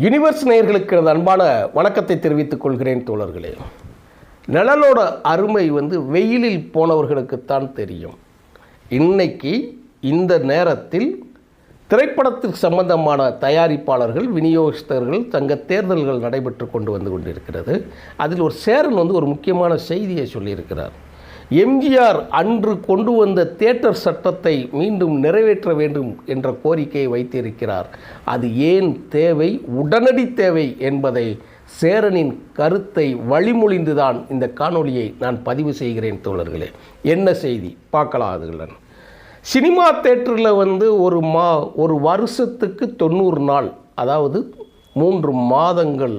Universe நேயர்களுக்கு எனது அன்பான வணக்கத்தை தெரிவித்துக் கொள்கிறேன் தோழர்களே. நிழலோட அருமை வெயிலில் போனவர்களுக்குத்தான் தெரியும். இன்னைக்கு இந்த நேரத்தில் திரைப்படத்திற்கு சம்பந்தமான தயாரிப்பாளர்கள், விநியோகஸ்தர்கள் சங்க தேர்தல்கள் நடைபெற்று கொண்டிருக்கிறது. அதில் ஒரு சேரன் ஒரு முக்கியமான செய்தியை சொல்லியிருக்கிறார். எம்ஜிஆர் அன்று கொண்டு வந்த தியேட்டர் சட்டத்தை மீண்டும் நிறைவேற்ற வேண்டும் என்ற கோரிக்கையை வைத்திருக்கிறார். அது ஏன் தேவை, உடனடி தேவை என்பதை சேரனின் கருத்தை வழிமொழிந்துதான் இந்த காணொளியை நான் பதிவு செய்கிறேன் தோழர்களே. என்ன செய்தி பார்க்கலாம். அதுகள் சினிமா தேட்டரில் ஒரு வருஷத்துக்கு 90 நாள், அதாவது 3 மாதங்கள்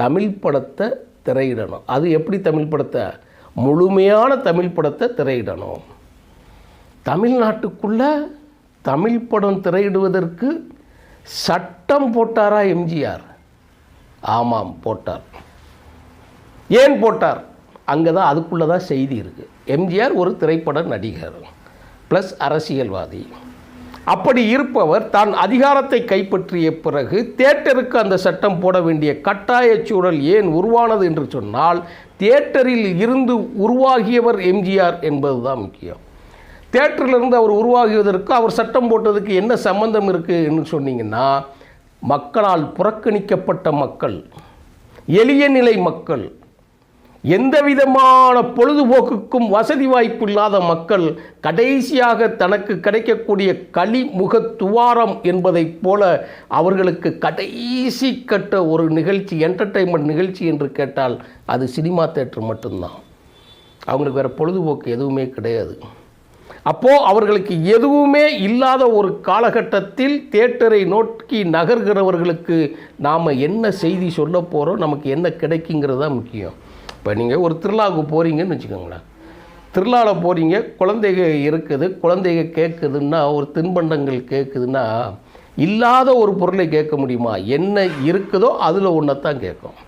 தமிழ் படத்தை திரையிடணும். அது எப்படி தமிழ் படத்தை, முழுமையான தமிழ் படத்தை திரையிடணும். தமிழ்நாட்டுக்குள்ள தமிழ் படம் திரையிடுவதற்கு சட்டம் போட்டாரா எம்ஜிஆர்? ஆமாம், போட்டார். ஏன் போட்டார்? அங்கே தான் அதுக்குள்ளே தான் செய்தி இருக்குது. எம்ஜிஆர் ஒரு திரைப்பட நடிகர் ப்ளஸ் அரசியல்வாதி. அப்படி இருப்பவர் தான் அதிகாரத்தை கைப்பற்றிய பிறகு தியேட்டருக்கு அந்த சட்டம் போட வேண்டிய கட்டாய சூழல் ஏன் உருவானது என்று சொன்னால், தியேட்டரில் இருந்து உருவாகியவர் எம்ஜிஆர் என்பது தான் முக்கியம். தியேட்டரிலிருந்து அவர் உருவாகியதற்கு அவர் சட்டம் போட்டதுக்கு என்ன சம்பந்தம் இருக்குது என்று சொன்னீங்கன்னா, மக்களால் புறக்கணிக்கப்பட்ட மக்கள், எளிய நிலை மக்கள், எந்த விதமான பொழுதுபோக்குக்கும் வசதி வாய்ப்பு இல்லாத மக்கள் கடைசியாக தனக்கு கிடைக்கக்கூடிய களிமுக துவாரம் என்பதைப் போல அவர்களுக்கு கடைசி கட்ட ஒரு நிகழ்ச்சி, என்டர்டெயின்மெண்ட் நிகழ்ச்சி என்று கேட்டால் அது சினிமா தேட்டர் மட்டும்தான். அவங்களுக்கு வேறு பொழுதுபோக்கு எதுவுமே கிடையாது. அப்போது அவர்களுக்கு எதுவுமே இல்லாத ஒரு காலகட்டத்தில் தியேட்டரை நோக்கி நகர்கிறவர்களுக்கு நாம் என்ன செய்தி சொல்ல போகிறோம், நமக்கு என்ன கிடைக்குங்கிறது தான் முக்கியம். இப்போ நீங்கள் ஒரு திருவிழாவுக்கு போகிறீங்கன்னு வச்சுக்கோங்களேன். திருவிழாவில் போகிறீங்க, குழந்தைங்க இருக்குது, குழந்தைங்க கேட்குதுன்னா, ஒரு தின்பண்டங்கள் கேட்குதுன்னா, இல்லாத ஒரு பொருளை கேட்க முடியுமா? என்ன இருக்குதோ அதில் ஒன்றைத்தான் கேட்கும்.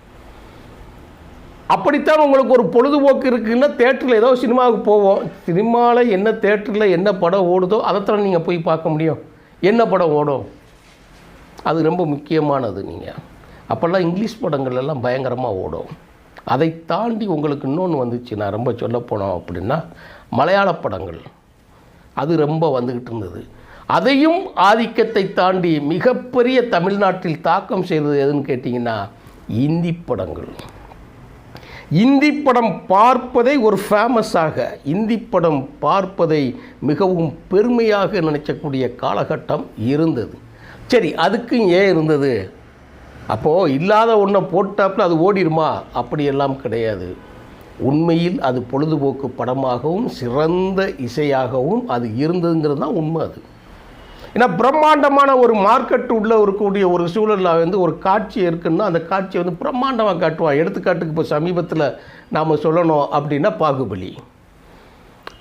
அப்படித்தான் உங்களுக்கு ஒரு பொழுதுபோக்கு இருக்குதுன்னா, தேட்டரில் ஏதோ சினிமாவுக்கு போவோம். சினிமாவில் என்ன தேட்டரில் என்ன படம் ஓடுதோ அதைத்தான் நீங்கள் போய் பார்க்க முடியும். என்ன படம் ஓடும், அது ரொம்ப முக்கியமானது. நீங்கள் அப்போல்லாம் இங்கிலீஷ் படங்கள் எல்லாம் பயங்கரமாக ஓடும். அதை தாண்டி உங்களுக்கு இன்னொன்று வந்துச்சு, நான் ரொம்ப சொல்ல போனோம் அப்படின்னா, மலையாள படங்கள் அது ரொம்ப வந்துக்கிட்டு இருந்தது. அதையும் ஆதிக்கத்தை தாண்டி மிகப்பெரிய தமிழ்நாட்டில் தாக்கம் செய்தது எதுன்னு கேட்டிங்கன்னா, இந்தி படங்கள். இந்தி படம் பார்ப்பதை ஒரு ஃபேமஸாக, இந்தி படம் பார்ப்பதை மிகவும் பெருமையாக நினைக்கக்கூடிய காலகட்டம் இருந்தது. சரி, அதுக்கும் ஏன் இருந்தது? அப்போது இல்லாத ஒன்றை போட்டாப்புல அது ஓடிடுமா? அப்படியெல்லாம் கிடையாது. உண்மையில் அது பொழுதுபோக்கு படமாகவும் சிறந்த இசையாகவும் அது இருந்ததுங்கிறது தான் உண்மை. அது ஏன்னா பிரம்மாண்டமான ஒரு மார்க்கெட் உள்ள இருக்கக்கூடிய ஒரு சூழலில் ஒரு காட்சி இருக்குன்னா, அந்த காட்சியை பிரம்மாண்டமாக காட்டுவான். எடுத்துக்காட்டுக்கு இப்போ சமீபத்தில் நாம் சொல்லணும் அப்படின்னா,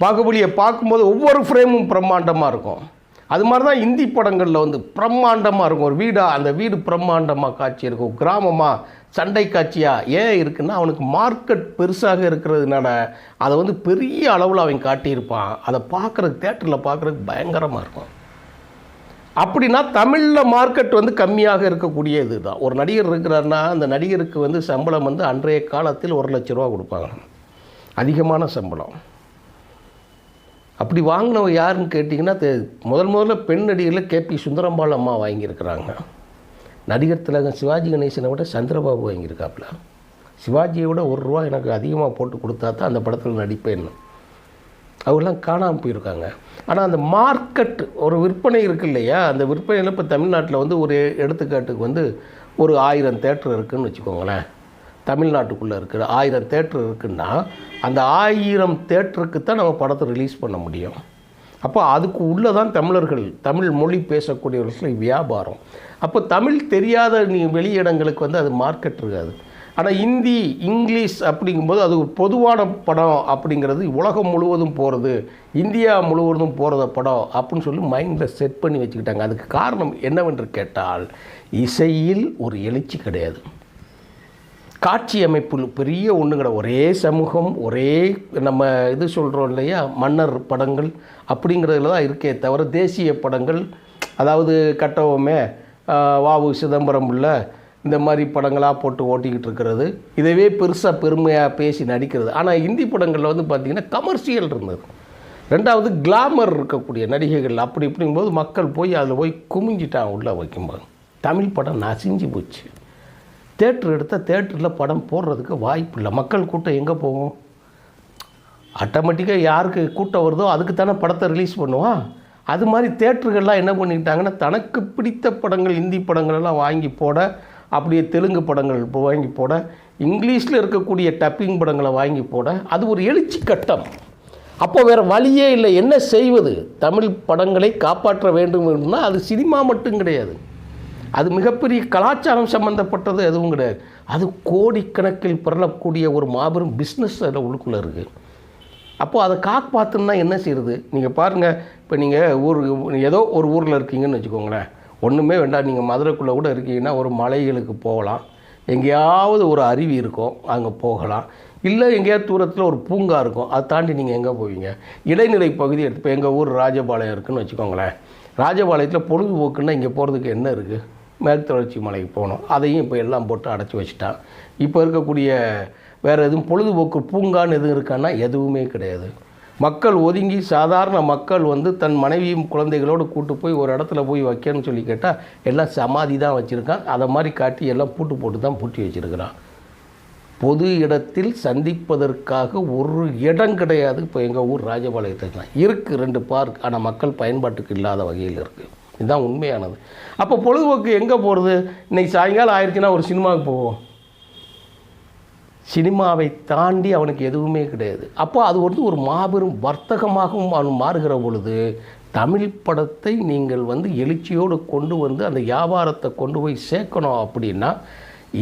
பாகுபலியை பார்க்கும்போது ஒவ்வொரு ஃப்ரேமும் பிரம்மாண்டமாக இருக்கும். அது மாதிரி தான் இந்தி படங்களில் பிரம்மாண்டமாக இருக்கும். ஒரு வீடாக, அந்த வீடு பிரம்மாண்டமாக காட்சி இருக்கும். கிராமமாக சண்டை காட்சியாக ஏன் இருக்குன்னா, அவனுக்கு மார்க்கெட் பெருசாக இருக்கிறதுனால அதை பெரிய அளவில் அவன் காட்டியிருப்பான். அதை பார்க்குறதுக்கு, தேட்டரில் பார்க்குறதுக்கு பயங்கரமாக இருக்கும். அப்படின்னா தமிழில் மார்க்கெட் கம்மியாக இருக்கக்கூடிய இது தான். ஒரு நடிகர் இருக்கிறாருன்னா, அந்த நடிகருக்கு சம்பளம் அன்றைய காலத்தில் 1 லட்ச ரூபா கொடுப்பாங்க, அதிகமான சம்பளம். அப்படி வாங்கினவங்க யாருன்னு கேட்டிங்கன்னா, முதல்ல பெண் நடிகரில் கேபி சுந்தரம்பாள் அம்மா வாங்கியிருக்கிறாங்க. நடிகர் திலகம் சிவாஜி கணேசனை விட சந்திரபாபு வாங்கியிருக்காப்புல. சிவாஜியை விட 1 ரூபா எனக்கு அதிகமாக போட்டு கொடுத்தா தான் அந்த படத்தில் நடிப்பேன்னு. அவங்களாம் காணாமல் போயிருக்காங்க. ஆனால் அந்த மார்க்கெட், ஒரு விற்பனை இருக்குது இல்லையா, அந்த விற்பனையில் இப்போ தமிழ்நாட்டில் ஒரு எடுத்துக்காட்டுக்கு ஒரு 1000 தேட்டர் இருக்குதுன்னு வச்சுக்கோங்களேன். தமிழ்நாட்டுக்குள்ளே இருக்கிற 1000 தேட்டர் இருக்குன்னா, அந்த 1000 தேட்டருக்கு தான் நம்ம படத்தை ரிலீஸ் பண்ண முடியும். அப்போ அதுக்கு உள்ளே தான் தமிழர்கள், தமிழ் மொழி பேசக்கூடியவர்களுக்கு வியாபாரம். அப்போ தமிழ் தெரியாத வெளியிடங்களுக்கு அது மார்க்கெட் இருக்காது. ஆனால் இந்தி, இங்கிலீஷ் அப்படிங்கும்போது அது ஒரு பொதுவான படம் அப்படிங்கிறது உலகம் முழுவதும் போகிறது, இந்தியா முழுவதும் போகிறத படம் அப்படின்னு சொல்லி மைண்டில் செட் பண்ணி வச்சுக்கிட்டாங்க. அதுக்கு காரணம் என்னவென்று கேட்டால், இசையில் ஒரு எழுச்சி கிடையாது, காட்சி அமைப்பு பெரிய ஒன்று கிடையாது. ஒரே சமூகம், ஒரே நம்ம இது சொல்கிறோம் இல்லையா, மன்னர் படங்கள் அப்படிங்கிறதுல தான் இருக்கே தவிர, தேசிய படங்கள், அதாவது கட்டபொம்மை, வாவு சிதம்பரம் பிள்ளை இந்த மாதிரி படங்களாக போட்டு ஓட்டிக்கிட்டு இருக்கிறது, இதவே பெருசாக பெருமையாக பேசி நடிக்கிறது. ஆனால் இந்தி படங்களில் வந்து பார்த்திங்கன்னா கமர்ஷியல் இருந்தது. ரெண்டாவது கிளாமர் இருக்கக்கூடிய நடிகைகள் அப்படி இப்படிங்கும்போது மக்கள் போய் அதில் போய் குமிஞ்சிட்டான் உள்ளே வைக்கும்போது. தமிழ் படம் நசிஞ்சு போச்சு. தேட்டர் எடுத்தால் தேட்டரில் படம் போடுறதுக்கு வாய்ப்பு இல்லை. மக்கள் கூட்டம் எங்கே போகும்? ஆட்டோமேட்டிக்காக யாருக்கு கூட்டம் வருதோ அதுக்கு தானே படத்தை ரிலீஸ் பண்ணுவான். அது மாதிரி தேட்டர்கள்லாம் என்ன பண்ணிக்கிட்டாங்கன்னா, தனக்கு பிடித்த படங்கள் இந்தி படங்களெல்லாம் வாங்கி போட, அப்படியே தெலுங்கு படங்கள் வாங்கி போட, இங்கிலீஷில் இருக்கக்கூடிய டப்பிங் படங்களை வாங்கி போட, அது ஒரு எழுச்சி கட்டம். அப்போ வேறு வழியே இல்லை. என்ன செய்வது? தமிழ் படங்களை காப்பாற்ற வேண்டும் என்றால் அது சினிமா மட்டும் கிடையாது, அது மிகப்பெரிய கலாச்சாரம் சம்மந்தப்பட்டது எதுவும் கிடையாது. அது கோடிக்கணக்கில் பெறக்கூடிய ஒரு மாபெரும் பிஸ்னஸ் அதில் உள்ளுக்குள்ளே இருக்குது. அப்போது அதை காப்பாற்றணுன்னா என்ன செய்கிறது? நீங்கள் பாருங்கள், இப்போ நீங்கள் ஏதோ ஒரு ஊரில் இருக்கீங்கன்னு வச்சுக்கோங்களேன், ஒன்றுமே வேண்டாம், நீங்கள் மதுரைக்குள்ளே கூட இருக்கீங்கன்னா ஒரு மலைகளுக்கு போகலாம், எங்கேயாவது ஒரு அருவி இருக்கும் அங்கே போகலாம், இல்லை எங்கேயாவது தூரத்தில் ஒரு பூங்கா இருக்கும், அதை தாண்டி நீங்கள் எங்கே போவீங்க? இடைநிலை பகுதி எடுத்து, இப்போ எங்கள் ஊர் ராஜபாளையம் இருக்குதுன்னு வச்சுக்கோங்களேன், ராஜபாளையத்தில் பொழுதுபோக்குன்னா இங்கே போகிறதுக்கு என்ன இருக்குது? மேற்கு தொடர்ச்சி மலைக்கு போகணும், அதையும் இப்போ எல்லாம் போட்டு அடைச்சி வச்சுட்டான். இப்போ இருக்கக்கூடிய வேறு எதுவும் பொழுதுபோக்கு பூங்கான்னு எதுவும் இருக்கான்னா எதுவுமே கிடையாது. மக்கள் ஒதுங்கி, சாதாரண மக்கள் வந்து தன் மனைவியும் குழந்தைகளோடு கூட்டு போய் ஒரு இடத்துல போய் வைக்கணும்னு சொல்லி கேட்டால் எல்லாம் சமாதி தான் வச்சுருக்கான். அதை மாதிரி காட்டி எல்லாம் பூட்டு போட்டு தான் பூட்டி வச்சுருக்கிறான். பொது இடத்தில் சந்திப்பதற்காக ஒரு இடம் கிடையாது. இப்போ எங்கள் ஊர் ராஜபாளையத்துக்கு தான் இருக்குது 2 பார்க், ஆனால் மக்கள் பயன்பாட்டுக்கு இல்லாத வகையில் இருக்குது. இதுதான் உண்மையானது. அப்போ பொழுதுபோக்கு எங்கே போகிறது? இன்றைக்கி சாயங்காலம் ஆயிடுச்சுன்னா ஒரு சினிமாவுக்கு போவோம். சினிமாவை தாண்டி அவனுக்கு எதுவுமே கிடையாது. அப்போ அது வந்து ஒரு மாபெரும் வர்த்தகமாகவும் அவன் மாறுகிற பொழுது, தமிழ் படத்தை நீங்கள் வந்து எழுச்சியோடு கொண்டு வந்து அந்த வியாபாரத்தை கொண்டு போய் சேர்க்கணும் அப்படின்னா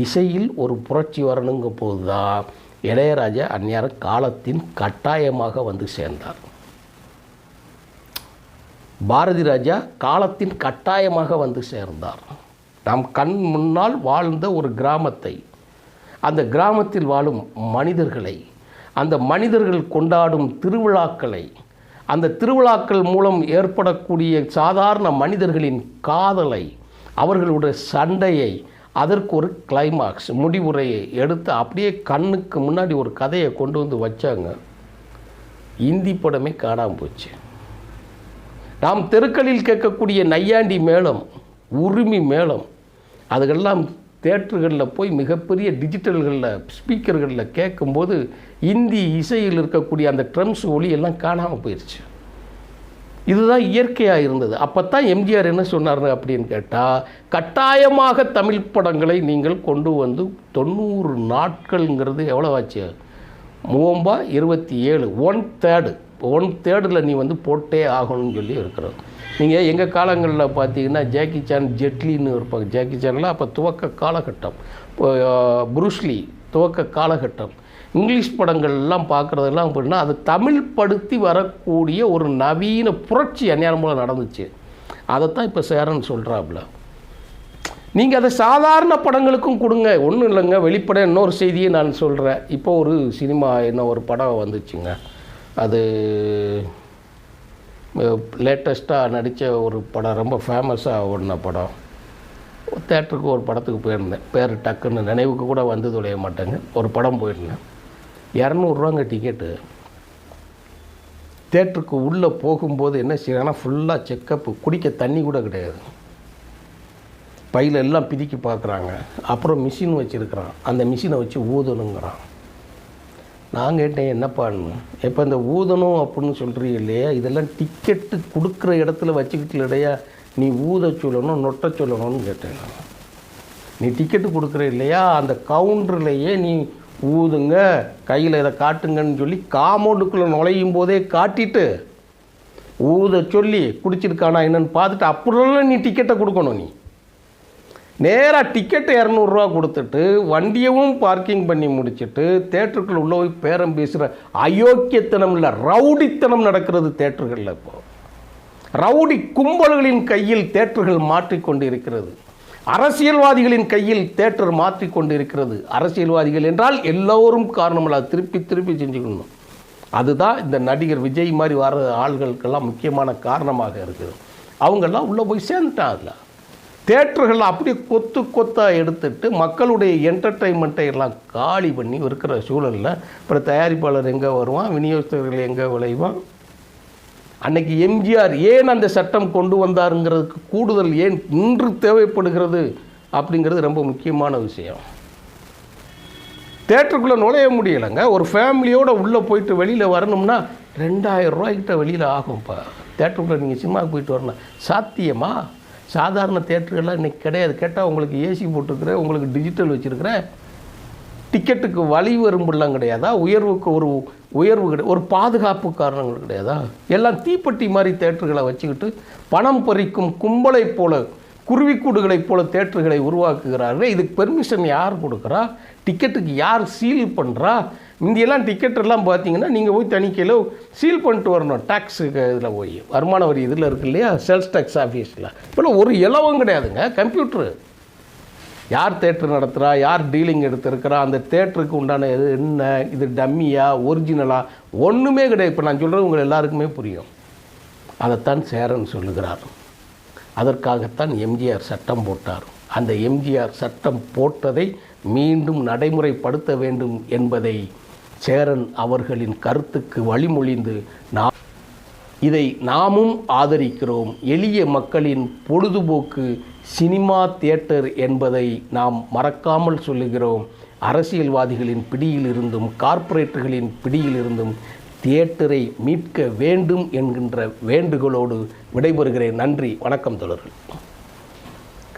இசையில் ஒரு புரட்சி வரணுங்க போது தான் இளையராஜா அந்நியார காலத்தின் கட்டாயமாக வந்து சேர்ந்தார். பாரதி ராஜா காலத்தின் கட்டாயமாக வந்து சேர்ந்தார். நாம் கண் முன்னால் வாழ்ந்த ஒரு கிராமத்தை, அந்த கிராமத்தில் வாழும் மனிதர்களை, அந்த மனிதர்கள் கொண்டாடும் திருவிழாக்களை, அந்த திருவிழாக்கள் மூலம் ஏற்படக்கூடிய சாதாரண மனிதர்களின் காதலை, அவர்களுடைய சண்டையை, அதற்கு ஒரு கிளைமாக்ஸ் முடிவுரையை எடுத்து அப்படியே கண்ணுக்கு முன்னாடி ஒரு கதையை கொண்டு வந்து வச்சாங்க. இந்தி படமே காணாமல் போச்சு. நாம் தெருக்களில் கேட்கக்கூடிய நையாண்டி மேளம், உரிமை மேளம், அதுக்கெல்லாம் தேட்டர்களில் போய் மிகப்பெரிய டிஜிட்டல்களில் ஸ்பீக்கர்களில் கேட்கும்போது இந்தி இசையில் இருக்கக்கூடிய அந்த ட்ரம்ஸ் ஒலி எல்லாம் காணாமல் போயிடுச்சு. இதுதான் இயற்கையாக இருந்தது. அப்போ தான் எம்ஜிஆர் என்ன சொன்னார் அப்படின்னு கேட்டால், கட்டாயமாக தமிழ் படங்களை நீங்கள் கொண்டு வந்து 90 நாட்கள்ங்கிறது எவ்வளோ ஆச்சு? 27 1/3 நீ வந்து போட்டே ஆகணும்னு சொல்லி இருக்கிறோம். நீங்கள் எங்கள் காலங்களில் பார்த்தீங்கன்னா ஜாக்கி சான், ஜெட்லின்னு இருப்பாங்க. ஜாக்கி சான்லாம் அப்போ துவக்க காலகட்டம், புரூஸ்லி துவக்க காலகட்டம். இங்கிலீஷ் படங்கள்லாம் பார்க்குறதெல்லாம் அப்படின்னா அது தமிழ் படுத்தி வரக்கூடிய ஒரு நவீன புரட்சி அந்நியாரம் போல் நடந்துச்சு. அதைத்தான் இப்போ சேரன் சொல்கிறாப்புல. நீங்கள் அதை சாதாரண படங்களுக்கும் கொடுங்க, ஒன்றும் இல்லைங்க. வெளிப்பட இன்னொரு செய்தியை நான் சொல்கிறேன். இப்போ ஒரு சினிமா ஒரு படம் வந்துச்சுங்க, அது லேட்டஸ்ட்டாக நடித்த ஒரு படம், ரொம்ப ஃபேமஸாக ஓடின படம். தேட்டருக்கு ஒரு படத்துக்கு போயிருந்தேன், பேர் டக்குன்னு நினைவுக்கு கூட வந்து தொலைய மாட்டேங்க. ஒரு படம் போயிருந்தேன், 200 டிக்கெட்டு. தேட்டருக்கு உள்ளே போகும்போது என்ன செய்யறாங்கன்னா ஃபுல்லாக செக்கப்பு, குடிக்க தண்ணி கூட கிடையாது, பையில் எல்லாம் பிதிக்கி பார்க்குறாங்க. அப்புறம் மிஷின் வச்சுருக்கிறான், அந்த மிஷினை வச்சு ஊதணுங்கிறான். நான் கேட்டேன் என்னப்பான்னு. இப்போ இந்த ஊதணும் அப்படின்னு சொல்கிறீங்க இல்லையா, இதெல்லாம் டிக்கெட்டு கொடுக்குற இடத்துல வச்சுக்கிட்டு இல்லையா நீ ஊத சொல்லணும் நொட்ட சொல்லணும்னு கேட்டேன். நீ டிக்கெட்டு கொடுக்குற இல்லையா, அந்த கவுண்டர்லையே நீ ஊதுங்க, கையில் இதை காட்டுங்கன்னு சொல்லி காம்பவுண்டுக்குள்ளே நுழையும் போதே காட்டிட்டு ஊத சொல்லி குடிச்சிருக்கானா என்னன்னு பார்த்துட்டு அப்படிலாம் நீ டிக்கெட்டை கொடுக்கணும். நீ நேராக டிக்கெட்டு 200 கொடுத்துட்டு வண்டியவும் பார்க்கிங் பண்ணி முடிச்சுட்டு தேட்டருக்குள்ள உள்ள போய் பேரம் பேசுகிற அயோக்கியத்தனம் இல்லை, ரவுடித்தனம் நடக்கிறது தேட்டர்களில். இப்போ ரவுடி கும்பல்களின் கையில் தேட்டர்கள் மாற்றிக்கொண்டு இருக்கிறது, அரசியல்வாதிகளின் கையில் தேட்டர் மாற்றிக்கொண்டு இருக்கிறது. அரசியல்வாதிகள் என்றால் எல்லோரும் காரணமில்ல, திருப்பி திருப்பி செஞ்சுக்கணும். அதுதான் இந்த நடிகர் விஜய் மாதிரி வர ஆள்களுக்கெல்லாம் முக்கியமான காரணமாக இருக்குது. அவங்கெல்லாம் உள்ளே போய் சேர்ந்துட்டான். அதில் தேட்டர்கள் அப்படியே கொத்து கொத்தாக எடுத்துட்டு மக்களுடைய என்டர்டெயின்மெண்ட்டை எல்லாம் காலி பண்ணி இருக்கிற சூழலில் அப்புறம் தயாரிப்பாளர் எங்கே வருவான், விநியோகஸ்தர்கள் எங்கே விளைவான். அன்னைக்கு எம்ஜிஆர் ஏன் அந்த சட்டம் கொண்டு வந்தாருங்கிறதுக்கு கூடுதல் ஏன் இன்று தேவைப்படுகிறது அப்படிங்கிறது ரொம்ப முக்கியமான விஷயம். தேட்டருக்குள்ளே நுழைய முடியலைங்க. ஒரு ஃபேமிலியோடு உள்ளே போயிட்டு வெளியில் வரணும்னா 2000 ரூபாய்க்கிட்ட வெளியில் ஆகும்ப்பா. தேட்டருக்குள்ளே நீங்கள் சினிமாவுக்கு போயிட்டு வரணும் சாத்தியமா? சாதாரண தேட்டருக்கெல்லாம் இன்றைக்கி கிடையாது. கேட்டால் உங்களுக்கு ஏசி போட்டுருக்குறேன், உங்களுக்கு டிஜிட்டல் வச்சுருக்கிறேன், டிக்கெட்டுக்கு வழி வரும்புலாம் கிடையாதா? உயர்வுக்கு ஒரு உயர்வு கிடையாது, ஒரு பாதுகாப்பு காரணங்கள் கிடையாதா? எல்லாம் தீப்பெட்டி மாதிரி தேட்டர்களை வச்சுக்கிட்டு பணம் பறிக்கும் கும்பலை போல, குருவிக்கூடுகளைப் போல தேட்டர்களை உருவாக்குகிறார்கள். இதுக்கு பெர்மிஷன் யார் கொடுக்குறா? டிக்கெட்டுக்கு யார் சீல் பண்ணுறா? இந்தியெல்லாம் டிக்கெட்டெல்லாம் பார்த்தீங்கன்னா நீங்கள் போய் தணிக்கையில் சீல் பண்ணிட்டு வரணும். டேக்ஸுக்கு இதில் போய் வருமான வரி இதில் இருக்குது இல்லையா, சேல்ஸ் டேக்ஸ் ஆஃபீஸில். இப்போலாம் ஒரு இலவம் கிடையாதுங்க. கம்ப்யூட்ரு யார் தேட்டர் நடத்துகிறா, யார் டீலிங் எடுத்துருக்கிறா, அந்த தேட்டருக்கு உண்டான என்ன, இது டம்மியா ஒரிஜினலா, ஒன்றுமே கிடையாது. இப்போ நான் சொல்கிறது உங்கள் எல்லாருக்குமே புரியும். அதைத்தான் சேரன் சொல்லுகிறார். அதற்காகத்தான் எம்ஜிஆர் சட்டம் போட்டார். அந்த எம்ஜிஆர் சட்டம் போட்டதை மீண்டும் நடைமுறைப்படுத்த வேண்டும் என்பதை சேரன் அவர்களின் கருத்துக்கு வழிமொழிந்து இதை நாமும் ஆதரிக்கிறோம். எளிய மக்களின் பொழுதுபோக்கு சினிமா தியேட்டர் என்பதை நாம் மறக்காமல் சொல்லுகிறோம். அரசியல்வாதிகளின் பிடியிலிருந்தும் கார்ப்பரேட்டுகளின் பிடியிலிருந்தும் தியேட்டரை மீட்க வேண்டும் என்கின்ற வேண்டுகோளோடு விடைபெறுகிறேன். நன்றி, வணக்கம் தோழர்கள்.